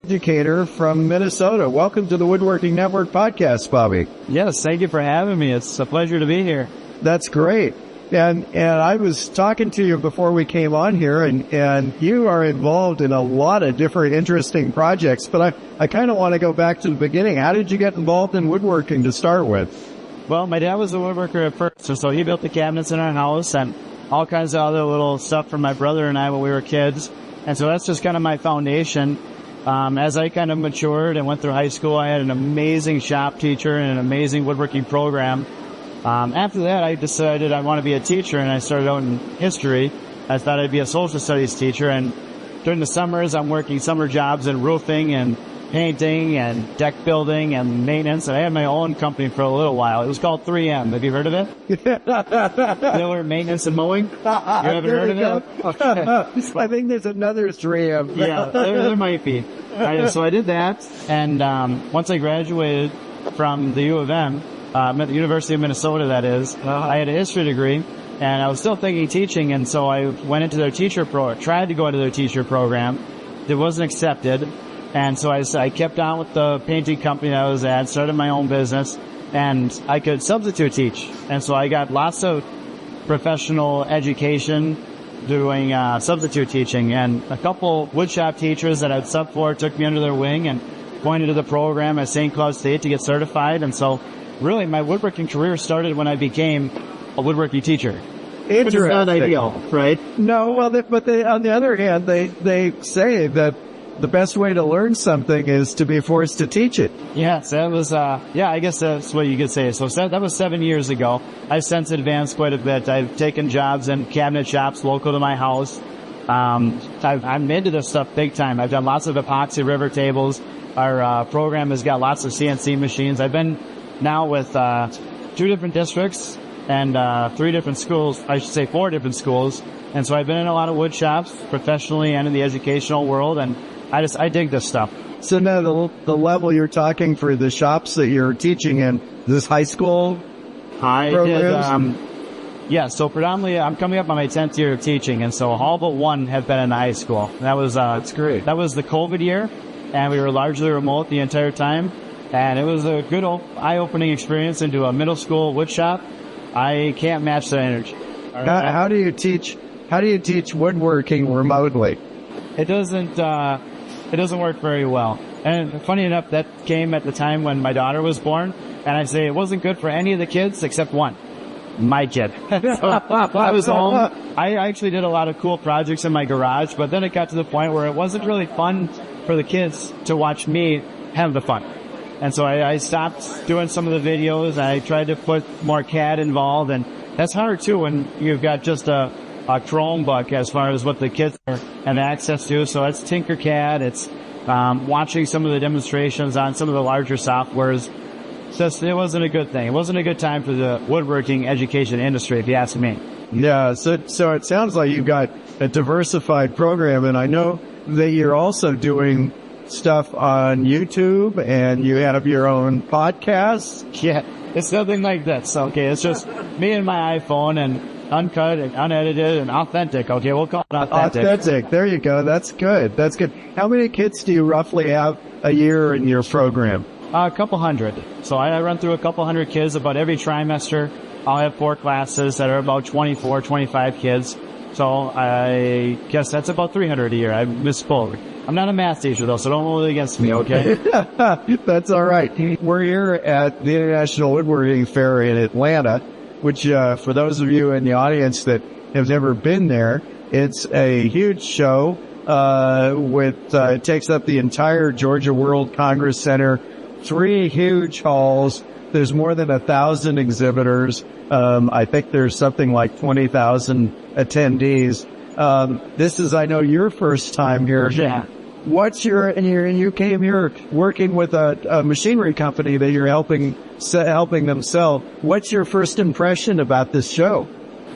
educator from Minnesota. Welcome to the Woodworking Network podcast, Bobby. Yes, thank you for having me. It's a pleasure to be here. That's great. And I was talking to you before we came on here, and you are involved in a lot of different interesting projects, but I kind of want to go back to the beginning. How did you get involved in woodworking to start with? Well, my dad was a woodworker at first, so he built the cabinets in our house and all kinds of other little stuff for my brother and I when we were kids. And so that's just kind of my foundation. As I kind of matured and went through high school, I had an amazing shop teacher and an amazing woodworking program. After that, I decided I want to be a teacher, and I started out in history. I thought I'd be a social studies teacher, and during the summers, I'm working summer jobs in roofing and painting and deck building and maintenance. And I had my own company for a little while. It was called 3M. Have you heard of it? Miller Maintenance and Mowing? You haven't heard of it? Okay. I think there's another 3M. Yeah, there might be. So I did that, and once I graduated from the U of M, at the University of Minnesota, that is, I had a history degree, and I was still thinking teaching, and so I went into their tried to go into their teacher program. It wasn't accepted. And so I kept on with the painting company that I was at, started my own business, and I could substitute teach. And so I got lots of professional education doing substitute teaching. And a couple woodshop teachers that I'd sub for took me under their wing and pointed to the program at St. Cloud State to get certified. And so really my woodworking career started when I became a woodworking teacher. Interesting. Which is not ideal, right? No, well, but on the other hand, they say that the best way to learn something is to be forced to teach it. Yes, that was, I guess that's what you could say. So that was 7 years ago. I've since advanced quite a bit. I've taken jobs in cabinet shops local to my house. I'm into this stuff big time. I've done lots of epoxy river tables. Our program has got lots of CNC machines. I've been now with 2 different districts and 3 different schools, I should say 4 different schools. And so I've been in a lot of wood shops professionally and in the educational world, and I dig this stuff. So now the level you're talking for the shops that you're teaching in, this high school programs? So predominantly I'm coming up on my 10th year of teaching, and so all but one have been in high school. That was, that's great. That was the COVID year, and we were largely remote the entire time, and it was a good eye-opening experience into a middle school wood shop. I can't match that energy. How do you teach woodworking remotely? It doesn't work very well. And funny enough, that came at the time when my daughter was born, and I say it wasn't good for any of the kids except one, my kid. So I was home. I actually did a lot of cool projects in my garage, but then it got to the point where it wasn't really fun for the kids to watch me have the fun. And so I stopped doing some of the videos. I tried to put more CAD involved, and that's hard too when you've got just a Chromebook as far as what the kids have access to. So it's Tinkercad. It's watching some of the demonstrations on some of the larger softwares. It wasn't a good thing. It wasn't a good time for the woodworking education industry, if you ask me. Yeah, so it sounds like you've got a diversified program, and I know that you're also doing stuff on YouTube, and you have your own podcast. Yeah, it's nothing like this, okay? It's just me and my iPhone, and uncut and unedited and authentic. Okay, we'll call it authentic. Authentic. There you go. That's good. That's good. How many kids do you roughly have a year in your program? A couple hundred. So I run through a couple hundred kids about every trimester. I'll have 4 classes that are about 24, 25 kids. So I guess that's about 300 a year. I misspoke. I'm not a math teacher, though, so don't hold it against me, okay? That's all right. We're here at the International Woodworking Fair in Atlanta, which, for those of you in the audience that have never been there, it's a huge show, it takes up the entire Georgia World Congress Center, 3 huge halls. There's more than 1,000 exhibitors. I think there's something like 20,000 attendees. This is, I know, your first time here. Yeah. And you came here working with a machinery company that you're helping them sell. What's your first impression about this show?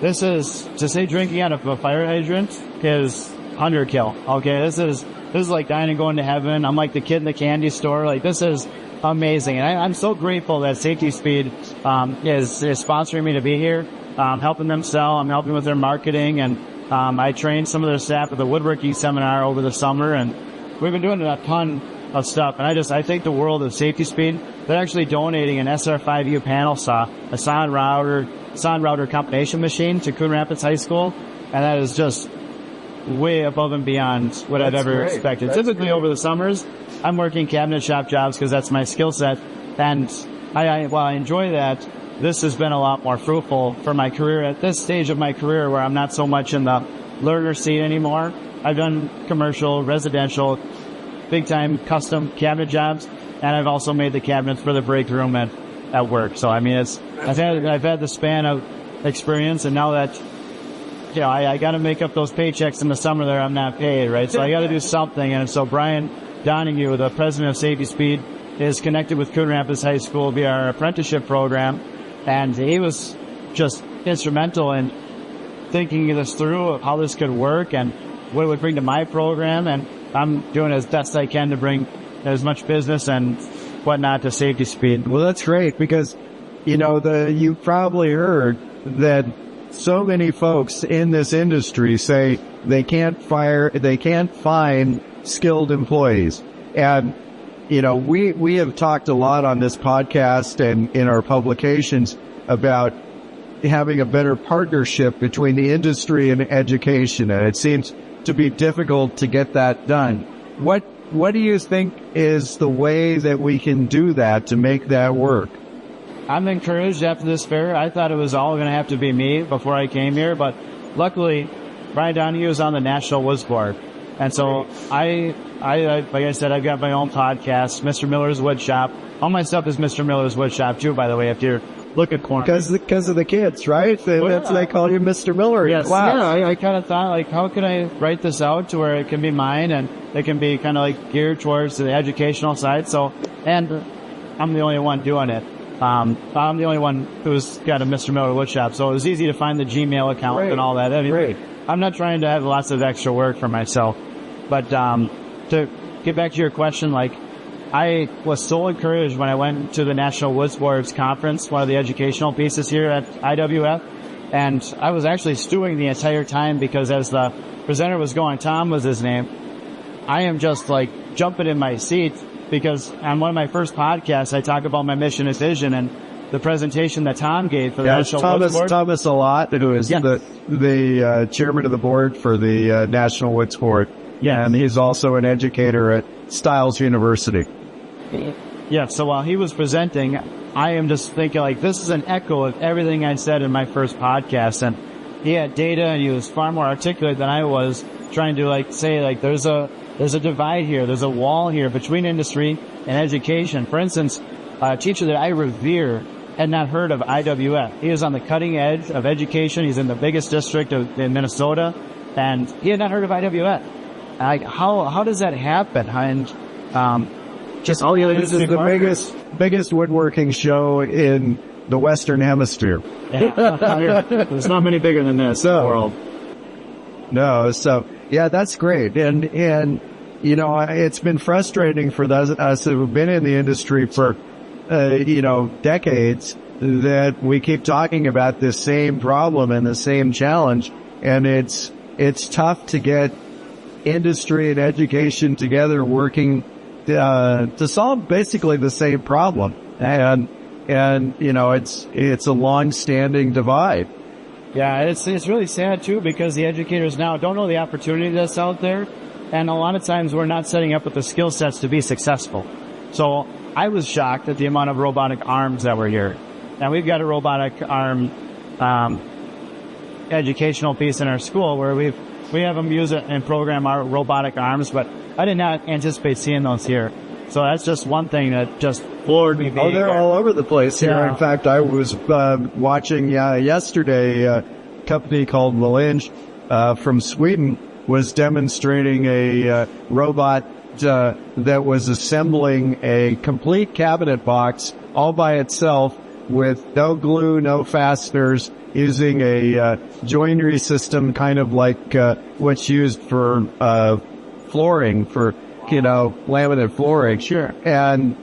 This is, to say drinking out of a fire hydrant is underkill. Okay, this is like dying and going to heaven. I'm like the kid in the candy store. Like, this is amazing. And I'm so grateful that Safety Speed is sponsoring me to be here, helping them sell. I'm helping with their marketing, and I trained some of their staff at the woodworking seminar over the summer, and we've been doing a ton of stuff. And I think the world of Safety Speed, they're actually donating an SR5U panel saw, a sound router combination machine to Coon Rapids High School. And that is just way above and beyond what I've ever expected. Typically over the summers, I'm working cabinet shop jobs because that's my skill set. And while I enjoy that, this has been a lot more fruitful for my career at this stage of my career where I'm not so much in the learner seat anymore. I've done commercial, residential, big time custom cabinet jobs, and I've also made the cabinets for the break room at work. So I mean, I've had the span of experience, and now that I got to make up those paychecks in the summer there I'm not paid, right? So I got to do something. And so Brian Donahue, the president of Safety Speed, is connected with Coon Rapids High School via our apprenticeship program. And he was just instrumental in thinking this through of how this could work and what it would bring to my program. And I'm doing as best I can to bring as much business and whatnot to Safety Speed. Well, that's great because, you probably heard that so many folks in this industry say they can't find skilled employees. And, we have talked a lot on this podcast and in our publications about having a better partnership between the industry and education. And it seems to be difficult to get that done. What do you think is the way that we can do that to make that work? I'm encouraged after this fair. I thought it was all going to have to be me before I came here, but luckily Brian Donahue is on the National Woods Board. And so I like I said, I've got my own podcast, Mr. Miller's Wood Shop. All my stuff is Mr. Miller's Wood Shop too, by the way, if you're looking for me. Because of the kids, right? They call you Mr. Miller. Yes. Wow. Yeah, I kind of thought, how can I write this out to where it can be mine and it can be kind of geared towards the educational side. So, and I'm the only one doing it. I'm the only one who's got a Mr. Miller Wood Shop, so it was easy to find the Gmail account and all that. I'm not trying to have lots of extra work for myself. But to get back to your question, I was so encouraged when I went to the National Woods Board's conference, one of the educational pieces here at IWF, and I was actually stewing the entire time because as the presenter was going, Tom was his name, I am just jumping in my seat because on one of my first podcasts, I talk about my mission and vision and the presentation that Tom gave for the National Woods Board. Thomas Allott, who is the chairman of the board for the National Woods Board. Yeah, and he's also an educator at Stiles University. Yeah, so while he was presenting, I am just thinking this is an echo of everything I said in my first podcast. And he had data and he was far more articulate than I was trying to say there's a divide here, there's a wall here between industry and education. For instance, a teacher that I revere had not heard of IWF. He is on the cutting edge of education. He's in the biggest district in Minnesota, and he had not heard of IWF. How does that happen? And just all the other this is the biggest woodworking show in the Western Hemisphere. Yeah. There's not many bigger than this in the world. No, so yeah, that's great. And it's been frustrating for us who have been in the industry for decades that we keep talking about this same problem and the same challenge, and it's tough to get industry and education together working to solve basically the same problem. And it's a long-standing divide. Yeah, it's really sad too because the educators now don't know the opportunity that's out there, and a lot of times we're not setting up with the skill sets to be successful. So I was shocked at the amount of robotic arms that were here. And we've got a robotic arm educational piece in our school where we have them use it and program our robotic arms, but I did not anticipate seeing those here. So that's just one thing that just floored me. Oh, they're all over the place here. Yeah. In fact, I was watching yesterday a company called Malinge from Sweden was demonstrating a robot that was assembling a complete cabinet box all by itself with no glue, no fasteners, using a joinery system kind of like what's used for flooring, for laminate flooring. Sure. And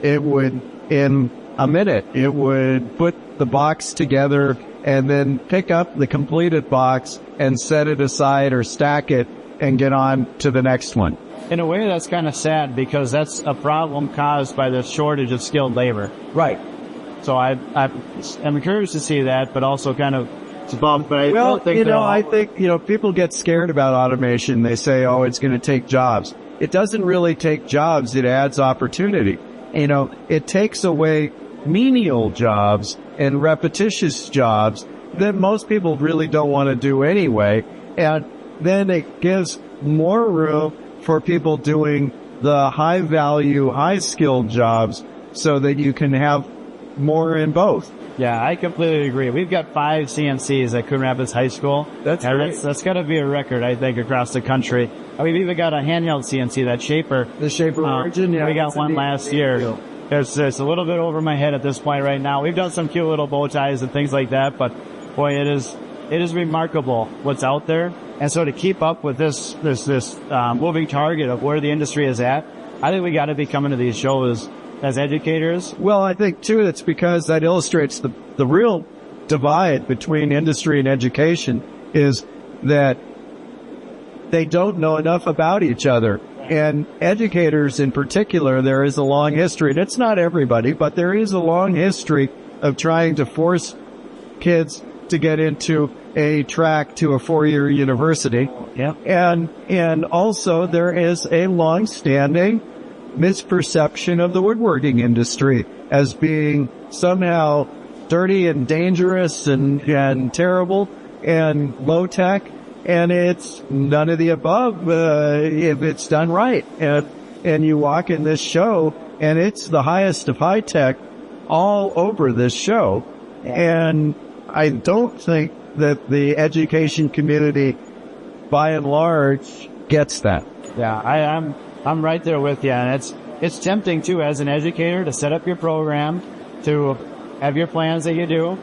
it would, in a minute, it would put the box together and then pick up the completed box and set it aside or stack it and get on to the next one. in a way, that's kind of sad because that's a problem caused by the shortage of skilled labor. Right. So I'm encouraged to see that, but also kind of bummed. But I Well, don't think I think, people get scared about automation. They say, oh, it's going to take jobs. It doesn't really take jobs. It adds opportunity. It takes away menial jobs and repetitious jobs that most people really don't want to do anyway. And then it gives more room for people doing the high value, high skilled jobs so that you can have more in both. Yeah, I completely agree. We've got 5 CNCs at Coon Rapids High School. That's great. That's got to be a record, I think, across the country. We've even got a handheld CNC, that Shaper. The Shaper Origin, yeah. We got one last year. It's a little bit over my head at this point right now. We've done some cute little bow ties and things like that, but boy, it is remarkable what's out there. And so to keep up with this moving target of where the industry is at, I think we got to be coming to these shows as educators. Well, I think too that's because that illustrates the real divide between industry and education is that they don't know enough about each other. And educators in particular, there is a long history, and it's not everybody, but there is a long history of trying to force kids to get into a track to a 4-year university. Yeah. And also there is a long-standing misperception of the woodworking industry as being somehow dirty and dangerous and terrible and low tech. And it's none of the above, if it's done right. And you walk in this show and it's the highest of high tech all over this show. And I don't think that the education community by and large gets that. Yeah, I'm right there with you. And it's tempting too as an educator to set up your program, to have your plans that you do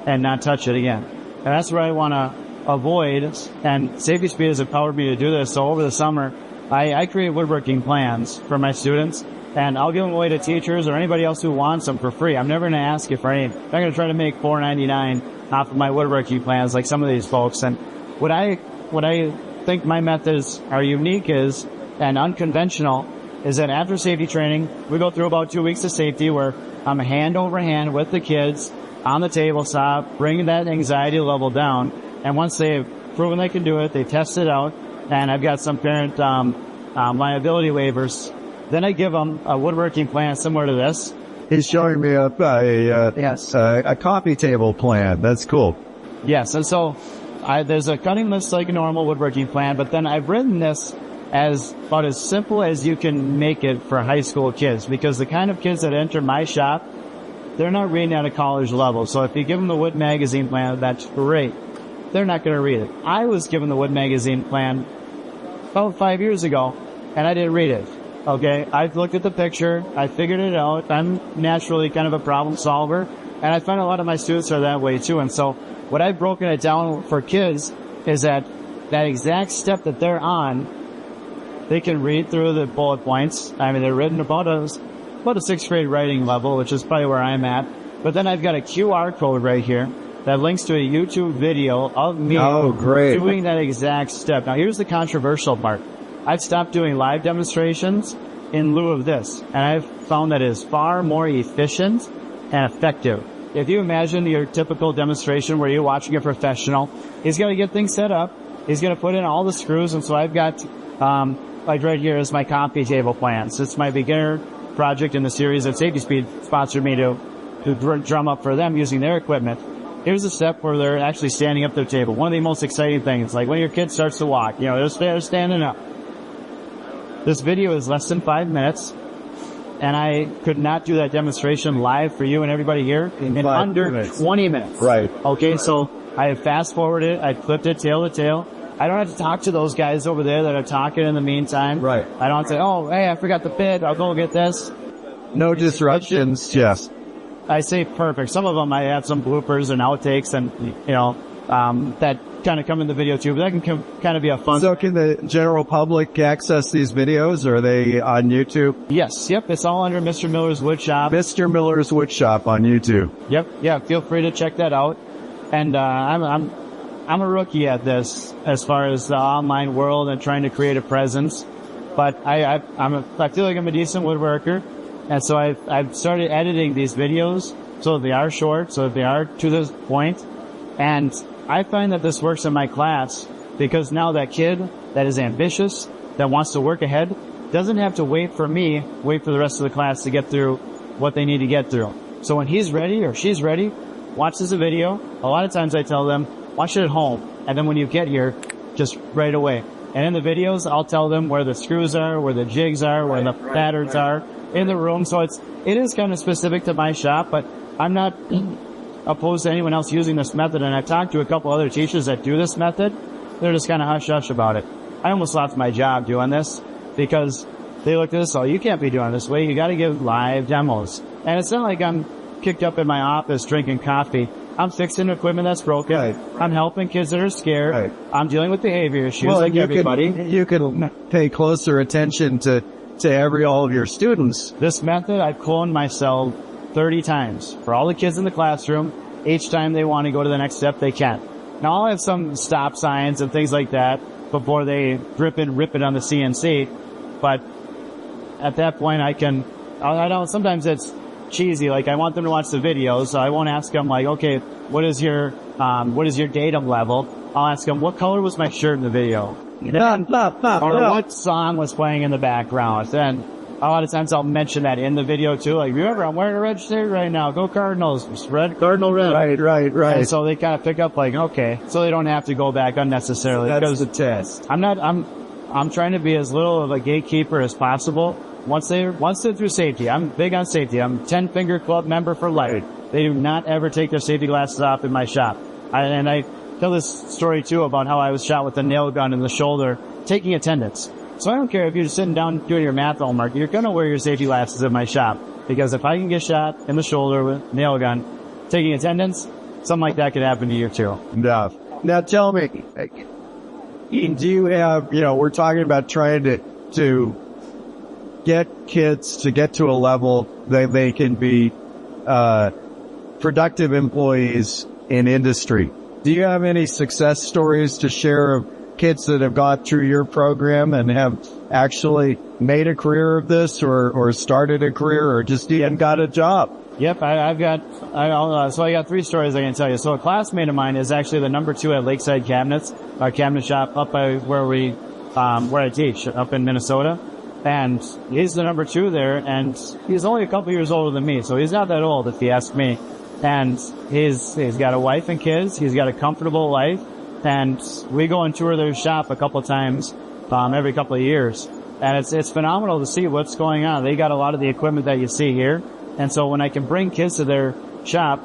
and not touch it again. And that's where I want to avoid, and Safety Speed has empowered me to do this. So over the summer, I create woodworking plans for my students, and I'll give them away to teachers or anybody else who wants them for free. I'm never going to ask you for any. I'm going to try to make $4.99 off of my woodworking plans like some of these folks. And what I think my methods are unique is, and unconventional, is that after safety training, we go through about 2 weeks of safety where I'm hand over hand with the kids on the tabletop, bringing that anxiety level down. And once they've proven they can do it, they test it out, and I've got some parent liability waivers. Then I give them a woodworking plan similar to this. He's showing me a coffee table plan. That's cool. Yes, and so there's a cutting list like a normal woodworking plan, but then I've written this as about as simple as you can make it for high school kids, because the kind of kids that enter my shop, they're not reading at a college level. So if you give them the Wood Magazine plan, that's great. They're not going to read it. I was given the Wood Magazine plan about 5 years ago, and I didn't read it. Okay, I've looked at the picture, I figured it out. I'm naturally kind of a problem solver, and I find a lot of my students are that way too. And so what I've broken it down for kids is that exact step that they're on, they can read through the bullet points. I mean, they're written about a 6th grade writing level, which is probably where I'm at. But then I've got a QR code right here that links to a YouTube video of me doing that exact step. Now, here's the controversial part. I've stopped doing live demonstrations in lieu of this, and I've found that it is far more efficient and effective. If you imagine your typical demonstration where you're watching a professional, he's going to get things set up, he's going to put in all the screws, and so I've got, like right here is my coffee table plans. It's my beginner project in the series that Safety Speed sponsored me to drum up for them using their equipment. Here's a step where they're actually standing up their table. One of the most exciting things, like when your kid starts to walk, they're standing up. This video is less than 5 minutes, and I could not do that demonstration live for you and everybody here in under 20 minutes. Right. Okay, so I have fast forwarded it, I clipped it tail to tail. I don't have to talk to those guys over there that are talking in the meantime. Right. I don't have to say, oh, hey, I forgot the bid, I'll go get this. No disruptions, yes. I say perfect. Some of them I have some bloopers and outtakes and, that kind of come in the video too, but that can kind of be a fun. So can the general public access these videos? Or are they on YouTube? Yes. Yep. It's all under Mr. Miller's Woodshop. Mr. Miller's Woodshop on YouTube. Yep. Yeah. Feel free to check that out. And, I'm a rookie at this as far as the online world and trying to create a presence. but I feel like I'm a decent woodworker. And so I've started editing these videos so that they are short, so that they are to the point. And I find that this works in my class because now that kid that is ambitious, that wants to work ahead, doesn't have to wait for the rest of the class to get through what they need to get through. So when he's ready or she's ready, watches a video. A lot of times I tell them, watch it at home. And then when you get here, just right away. And in the videos, I'll tell them where the screws are, where the jigs are, where the patterns are in the room. So it is kind of specific to my shop, but I'm not opposed to anyone else using this method. And I've talked to a couple other teachers that do this method. They're just kind of hush-hush about it. I almost lost my job doing this because they looked at this, oh, you can't be doing it this way. You got to give live demos. And it's not like I'm kicked up in my office drinking coffee. I'm fixing equipment that's broken. Right. I'm helping kids that are scared. Right. I'm dealing with behavior issues like everybody. You can pay closer attention to all of your students. This method, I've cloned myself 30 times for all the kids in the classroom. Each time they want to go to the next step, they can. Now, I'll have some stop signs and things like that before they rip it on the CNC. But at that point, I don't, sometimes it's cheesy. Like I want them to watch the videos, so I won't ask them like, okay, what is your datum level? I'll ask them, what color was my shirt in the video? Or what song was playing in the background? And a lot of times I'll mention that in the video too. Like, remember, I'm wearing a red shirt right now. Go Cardinals. Red, Cardinal red. Right. And so they kind of pick up like, okay, so they don't have to go back unnecessarily. That's the test. I'm trying to be as little of a gatekeeper as possible. Once they're through safety, I'm big on safety. I'm 10-finger club member for life. They do not ever take their safety glasses off in my shop. I tell this story too about how I was shot with a nail gun in the shoulder taking attendance. So I don't care if you're just sitting down doing your math homework, you're going to wear your safety glasses in my shop. Because if I can get shot in the shoulder with a nail gun taking attendance, something like that could happen to you too. Now tell me, do you have, we're talking about trying to get kids to get to a level that they can be productive employees in industry. Do you have any success stories to share of kids that have gone through your program and have actually made a career of this or started a career or just even got a job? Yep, I got 3 stories I can tell you. So a classmate of mine is actually the number 2 at Lakeside Cabinets, our cabinet shop up by where I teach, up in Minnesota. And he's the number 2 there, and he's only a couple years older than me, so he's not that old if you ask me. And he's got a wife and kids, he's got a comfortable life, and we go and tour their shop a couple times, every couple of years. And it's phenomenal to see what's going on. They got a lot of the equipment that you see here. And so when I can bring kids to their shop,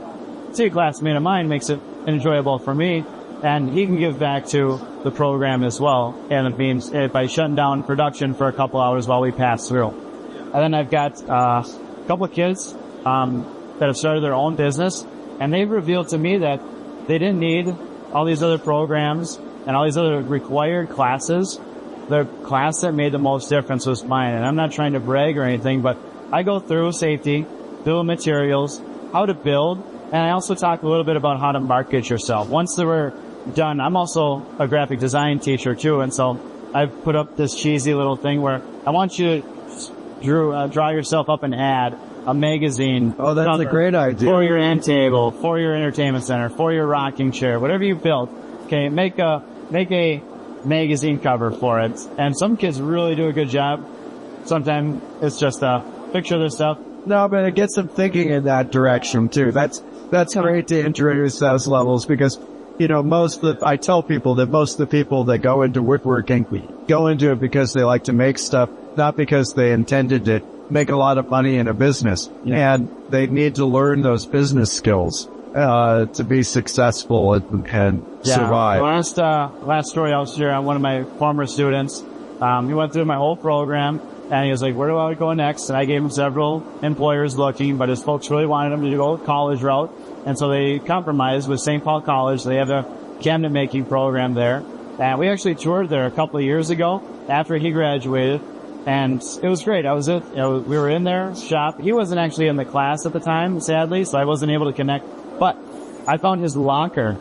see a classmate of mine makes it enjoyable for me, and he can give back to the program as well. And it means by shutting down production for a couple hours while we pass through. And then I've got a couple of kids that have started their own business, and they've revealed to me that they didn't need all these other programs and all these other required classes. The class that made the most difference was mine. And I'm not trying to brag or anything, but I go through safety, bill of materials, how to build, and I also talk a little bit about how to market yourself. Once they were done, I'm also a graphic design teacher too, and so I've put up this cheesy little thing where I want you to draw yourself up an ad, a magazine. Oh, that's a great idea. For your end table, for your entertainment center, for your rocking chair, whatever you built. Okay, make a magazine cover for it. And some kids really do a good job. Sometimes it's just a picture of their stuff. No, but it gets them thinking in that direction too. That's great to introduce those levels because, I tell people that most of the people that go into woodworking go into it because they like to make stuff, not because they intended to make a lot of money in a business. Yeah. And they need to learn those business skills to be successful and survive. Last story I'll share on one of my former students. He went through my whole program, and he was like, where do I go next? And I gave him several employers looking, but his folks really wanted him to go the college route. And so they compromised with St. Paul College. They have a cabinet making program there. And we actually toured there a couple of years ago after he graduated. And it was great. We were in their shop. He wasn't actually in the class at the time, sadly, so I wasn't able to connect. But I found his locker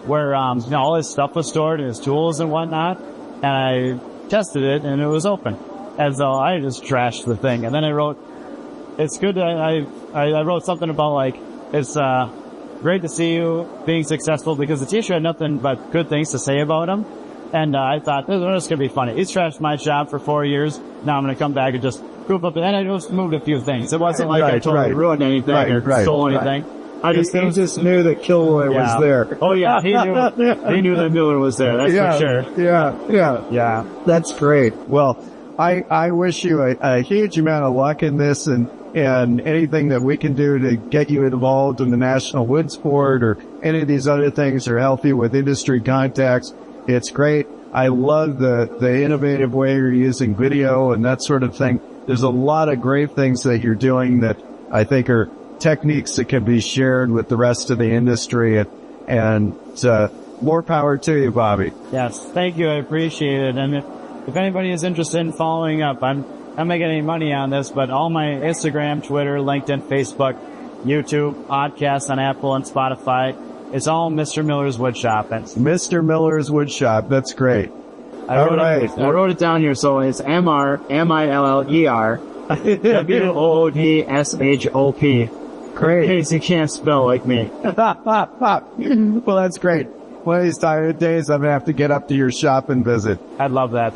where, all his stuff was stored and his tools and whatnot. And I tested it and it was open. as though I just trashed the thing. And then I wrote, it's good that I wrote something about like, it's great to see you being successful, because the teacher had nothing but good things to say about him. And I thought, this is going to be funny. He's trashed my shop for 4 years. Now I'm going to come back and just goof up. And I just moved a few things. It wasn't like I totally ruined anything or stole anything. I He just knew that Kilroy was there. Oh yeah, he knew that Miller was there. That's for sure. Yeah. That's great. Well, I wish you a huge amount of luck in this, and anything that we can do to get you involved in the National Wood Sport or any of these other things, or help you with industry contacts. It's great. I love the innovative way you're using video and that sort of thing. There's a lot of great things that you're doing that I think are techniques that can be shared with the rest of the industry, and more power to you, Bobby. Yes, thank you. I appreciate it. And if anybody is interested in following up, I'm not making any money on this, but all my Instagram, Twitter, LinkedIn, Facebook, YouTube, podcasts on Apple and Spotify, it's all Mr. Miller's Woodshop. It's Mr. Miller's Woodshop. That's great. I wrote it down here, so it's MR WOODSHOP. Great. In case you can't spell like me. Well, that's great. One of these days, I'm going to have to get up to your shop and visit. I'd love that.